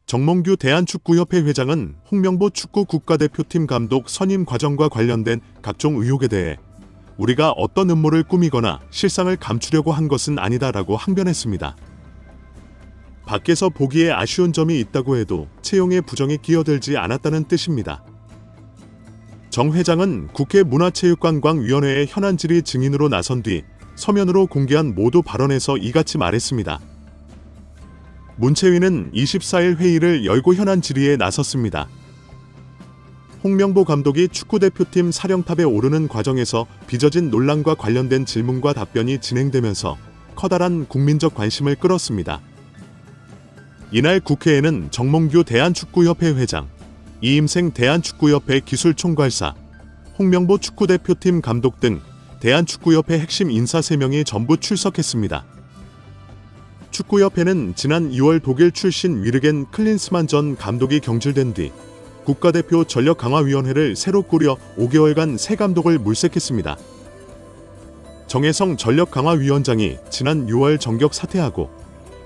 정몽규 대한축구협회 회장은 홍명보 축구 국가대표팀 감독 선임 과정과 관련된 각종 의혹에 대해 우리가 어떤 음모를 꾸미거나 실상을 감추려고 한 것은 아니다라고 항변했습니다. 밖에서 보기에 아쉬운 점이 있다고 해도 채용에 부정이 끼어들지 않았다는 뜻입니다. 정 회장은 국회 문화체육관광위원회의 현안 질의 증인으로 나선 뒤 서면으로 공개한 모두 발언에서 이같이 말했습니다. 문체위는 24일 회의를 열고 현안 질의에 나섰습니다. 홍명보 감독이 축구대표팀 사령탑에 오르는 과정에서 빚어진 논란과 관련된 질문과 답변이 진행되면서 커다란 국민적 관심을 끌었습니다. 이날 국회에는 정몽규 대한축구협회 회장, 이임생 대한축구협회 기술총괄사, 홍명보 축구대표팀 감독 등 대한축구협회 핵심 인사 3명이 전부 출석했습니다. 축구협회는 지난 2월 독일 출신 위르겐 클린스만 전 감독이 경질된 뒤 국가대표 전력강화위원회를 새로 꾸려 5개월간 새 감독을 물색했습니다. 정혜성 전력강화위원장이 지난 6월 정격 사퇴하고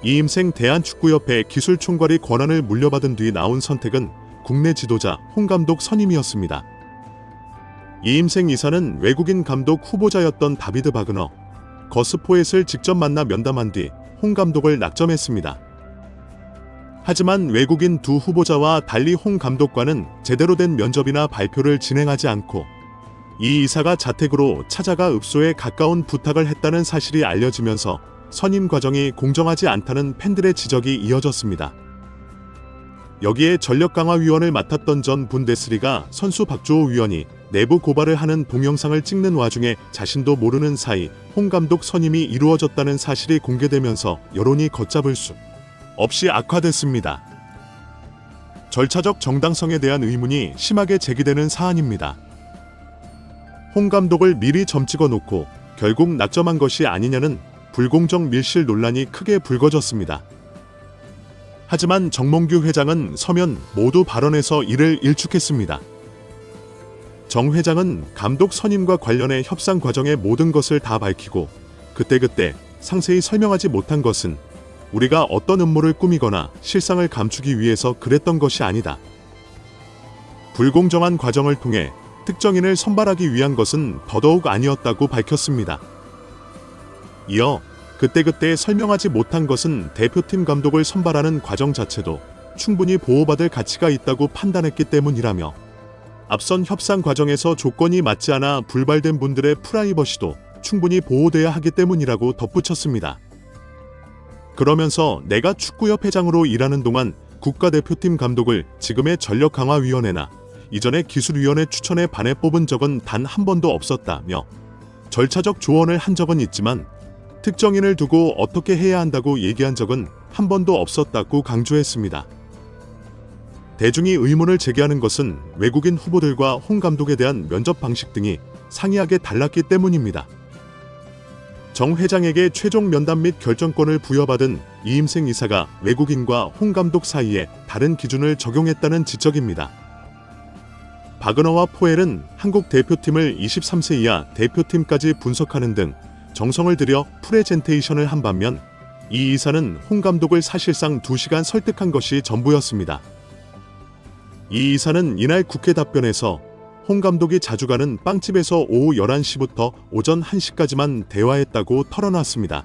이임생 대한축구협회 기술총괄이 권한을 물려받은 뒤 나온 선택은 국내 지도자 홍 감독 선임이었습니다. 이임생 이사는 외국인 감독 후보자였던 다비드 바그너, 거스 포엣을 직접 만나 면담한 뒤 홍 감독을 낙점했습니다. 하지만 외국인 두 후보자와 달리 홍 감독과는 제대로 된 면접이나 발표를 진행하지 않고 이 이사가 자택으로 찾아가 읍소에 가까운 부탁을 했다는 사실이 알려지면서 선임 과정이 공정하지 않다는 팬들의 지적이 이어졌습니다. 여기에 전력강화위원을 맡았던 전 분데스리가 선수 박주호 위원이 내부 고발을 하는 동영상을 찍는 와중에 자신도 모르는 사이 홍 감독 선임이 이루어졌다는 사실이 공개되면서 여론이 걷잡을 수 없이 악화됐습니다. 절차적 정당성에 대한 의문이 심하게 제기되는 사안입니다. 홍 감독을 미리 점찍어 놓고 결국 낙점한 것이 아니냐는 불공정 밀실 논란이 크게 불거졌습니다. 하지만 정몽규 회장은 서면 모두 발언에서 이를 일축했습니다. 정 회장은 감독 선임과 관련해 협상 과정의 모든 것을 다 밝히고 그때그때 상세히 설명하지 못한 것은 우리가 어떤 음모를 꾸미거나 실상을 감추기 위해서 그랬던 것이 아니다. 불공정한 과정을 통해 특정인을 선발하기 위한 것은 더더욱 아니었다고 밝혔습니다. 이어 그때그때 설명하지 못한 것은 대표팀 감독을 선발하는 과정 자체도 충분히 보호받을 가치가 있다고 판단했기 때문이라며 앞선 협상 과정에서 조건이 맞지 않아 불발된 분들의 프라이버시도 충분히 보호돼야 하기 때문이라고 덧붙였습니다. 그러면서 내가 축구협회장으로 일하는 동안 국가대표팀 감독을 지금의 전력강화위원회나 이전의 기술위원회 추천에 반해 뽑은 적은 단 한 번도 없었다며 절차적 조언을 한 적은 있지만 특정인을 두고 어떻게 해야 한다고 얘기한 적은 한 번도 없었다고 강조했습니다. 대중이 의문을 제기하는 것은 외국인 후보들과 홍 감독에 대한 면접 방식 등이 상이하게 달랐기 때문입니다. 정 회장에게 최종 면담 및 결정권을 부여받은 이임생 이사가 외국인과 홍 감독 사이에 다른 기준을 적용했다는 지적입니다. 바그너와 포엘은 한국 대표팀을 23세 이하 대표팀까지 분석하는 등 정성을 들여 프레젠테이션을 한 반면 이 이사는 홍 감독을 사실상 2시간 설득한 것이 전부였습니다. 이 이사는 이날 국회 답변에서 홍 감독이 자주 가는 빵집에서 오후 11시부터 오전 1시까지만 대화했다고 털어놨습니다.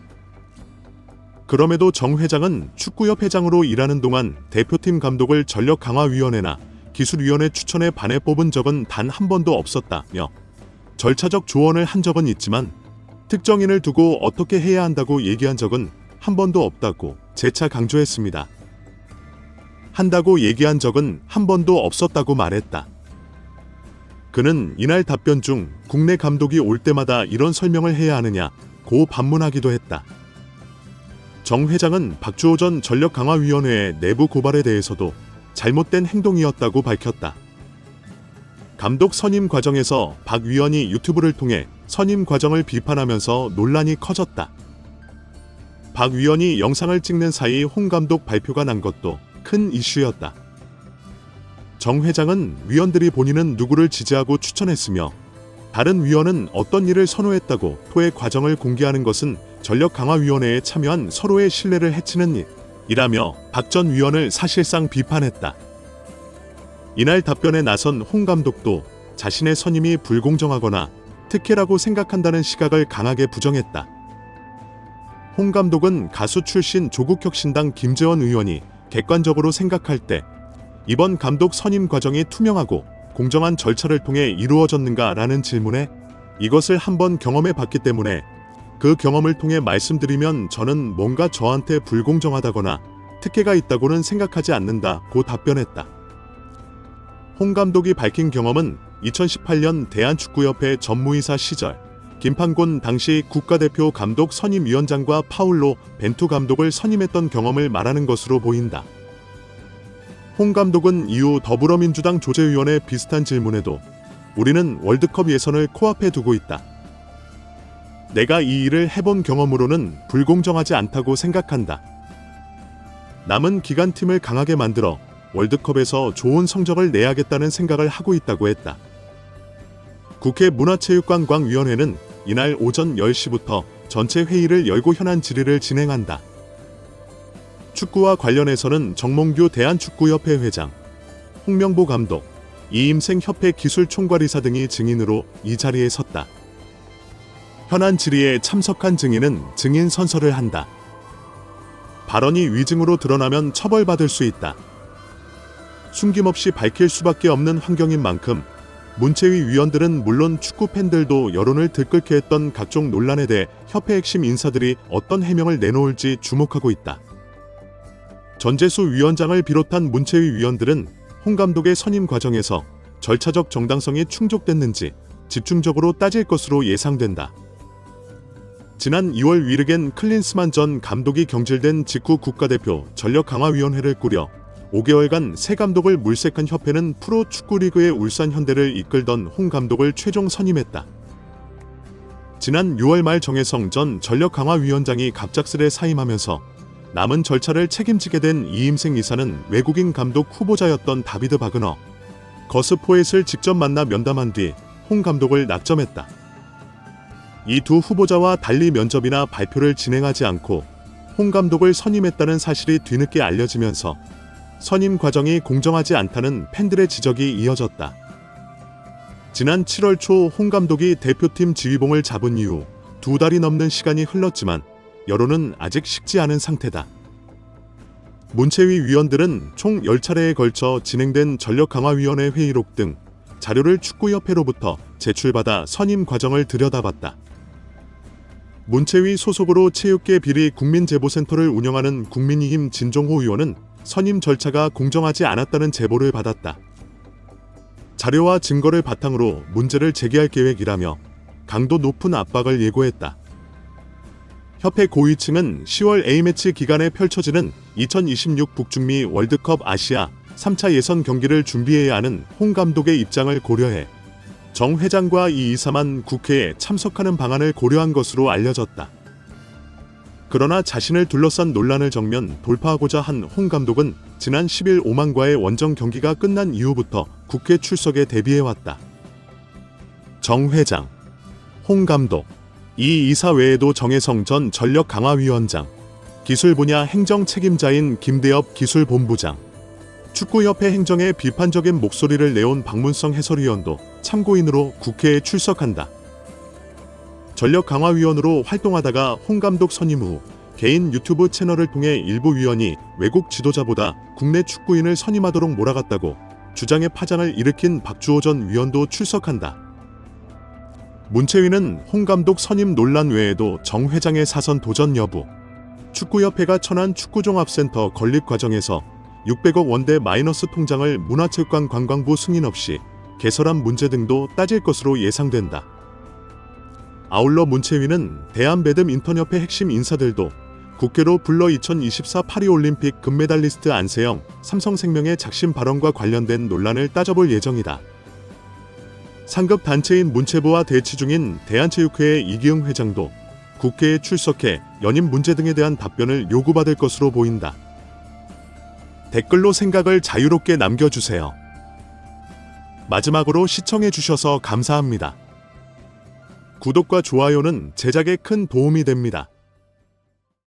그럼에도 정 회장은 축구협회장으로 일하는 동안 대표팀 감독을 전력강화위원회나 기술위원회 추천에 반해 뽑은 적은 단 한 번도 없었다며 절차적 조언을 한 적은 있지만 특정인을 두고 어떻게 해야 한다고 얘기한 적은 한 번도 없다고 재차 강조했습니다. 한다고 얘기한 적은 한 번도 없었다고 말했다. 그는 이날 답변 중 국내 감독이 올 때마다 이런 설명을 해야 하느냐고 반문하기도 했다. 정 회장은 박주호 전 전력강화위원회의 내부 고발에 대해서도 잘못된 행동이었다고 밝혔다. 감독 선임 과정에서 박 위원이 유튜브를 통해 선임 과정을 비판하면서 논란이 커졌다. 박 위원이 영상을 찍는 사이 홍 감독 발표가 난 것도 큰 이슈였다. 정 회장은 위원들이 본인은 누구를 지지하고 추천했으며 다른 위원은 어떤 일을 선호했다고 토의 과정을 공개하는 것은 전력강화위원회에 참여한 서로의 신뢰를 해치는 일, 이라며 박 전 위원을 사실상 비판했다. 이날 답변에 나선 홍 감독도 자신의 선임이 불공정하거나 특혜라고 생각한다는 시각을 강하게 부정했다. 홍 감독은 가수 출신 조국혁신당 김재원 의원이 객관적으로 생각할 때 이번 감독 선임 과정이 투명하고 공정한 절차를 통해 이루어졌는가라는 질문에 이것을 한번 경험해 봤기 때문에 그 경험을 통해 말씀드리면 저는 뭔가 저한테 불공정하다거나 특혜가 있다고는 생각하지 않는다고 답변했다. 홍 감독이 밝힌 경험은 2018년 대한축구협회 전무이사 시절 김판곤 당시 국가대표 감독 선임위원장과 파울로 벤투 감독을 선임했던 경험을 말하는 것으로 보인다. 홍 감독은 이후 더불어민주당 조재위원회 비슷한 질문에도 우리는 월드컵 예선을 코앞에 두고 있다. 내가 이 일을 해본 경험으로는 불공정하지 않다고 생각한다. 남은 기간팀을 강하게 만들어 월드컵에서 좋은 성적을 내야겠다는 생각을 하고 있다고 했다. 국회 문화체육관광위원회는 이날 오전 10시부터 전체 회의를 열고 현안 질의를 진행한다. 축구와 관련해서는 정몽규 대한축구협회 회장, 홍명보 감독, 이임생 협회 기술총괄이사 등이 증인으로 이 자리에 섰다. 현안 질의에 참석한 증인은 증인 선서를 한다. 발언이 위증으로 드러나면 처벌받을 수 있다. 숨김없이 밝힐 수밖에 없는 환경인 만큼 문체위 위원들은 물론 축구 팬들도 여론을 들끓게 했던 각종 논란에 대해 협회 핵심 인사들이 어떤 해명을 내놓을지 주목하고 있다. 전재수 위원장을 비롯한 문체위 위원들은 홍 감독의 선임 과정에서 절차적 정당성이 충족됐는지 집중적으로 따질 것으로 예상된다. 지난 2월 위르겐 클린스만 전 감독이 경질된 직후 국가대표 전력강화위원회를 꾸려 5개월간 새 감독을 물색한 협회는 프로축구리그의 울산 현대를 이끌던 홍 감독을 최종 선임했다. 지난 6월 말 정혜성 전 전력강화위원장이 갑작스레 사임하면서 남은 절차를 책임지게 된 이임생 이사는 외국인 감독 후보자였던 다비드 바그너, 거스 포엣을 직접 만나 면담한 뒤 홍 감독을 낙점했다. 이 두 후보자와 달리 면접이나 발표를 진행하지 않고 홍 감독을 선임했다는 사실이 뒤늦게 알려지면서 선임 과정이 공정하지 않다는 팬들의 지적이 이어졌다. 지난 7월 초 홍 감독이 대표팀 지휘봉을 잡은 이후 2달이 넘는 시간이 흘렀지만 여론은 아직 식지 않은 상태다. 문체위 위원들은 총 10차례에 걸쳐 진행된 전력강화위원회 회의록 등 자료를 축구협회로부터 제출받아 선임 과정을 들여다봤다. 문체위 소속으로 체육계 비리 국민제보센터를 운영하는 국민의힘 진종호 의원은 선임 절차가 공정하지 않았다는 제보를 받았다. 자료와 증거를 바탕으로 문제를 제기할 계획이라며 강도 높은 압박을 예고했다. 협회 고위층은 10월 A매치 기간에 펼쳐지는 2026 북중미 월드컵 아시아 3차 예선 경기를 준비해야 하는 홍 감독의 입장을 고려해 정 회장과 이 이사만 국회에 참석하는 방안을 고려한 것으로 알려졌다. 그러나 자신을 둘러싼 논란을 정면 돌파하고자 한 홍 감독은 지난 10일 오만과의 원정 경기가 끝난 이후부터 국회 출석에 대비해왔다. 정 회장, 홍 감독, 이 이사 외에도 정혜성 전 전력강화위원장, 기술 분야 행정 책임자인 김대엽 기술본부장, 축구협회 행정에 비판적인 목소리를 내온 박문성 해설위원도 참고인으로 국회에 출석한다. 전력강화위원으로 활동하다가 홍 감독 선임 후 개인 유튜브 채널을 통해 일부 위원이 외국 지도자보다 국내 축구인을 선임하도록 몰아갔다고 주장의 파장을 일으킨 박주호 전 위원도 출석한다. 문체위는 홍 감독 선임 논란 외에도 정 회장의 사선 도전 여부, 축구협회가 천안 축구종합센터 건립 과정에서 600억 원대 마이너스 통장을 문화체육관광부 승인 없이 개설한 문제 등도 따질 것으로 예상된다. 아울러 문체위는 대한배드민턴협회 핵심 인사들도 국회로 불러 2024 파리올림픽 금메달리스트 안세영, 삼성생명의 작심 발언과 관련된 논란을 따져볼 예정이다. 상급 단체인 문체부와 대치 중인 대한체육회의 이기흥 회장도 국회에 출석해 연임 문제 등에 대한 답변을 요구받을 것으로 보인다. 댓글로 생각을 자유롭게 남겨주세요. 마지막으로 시청해주셔서 감사합니다. 구독과 좋아요는 제작에 큰 도움이 됩니다.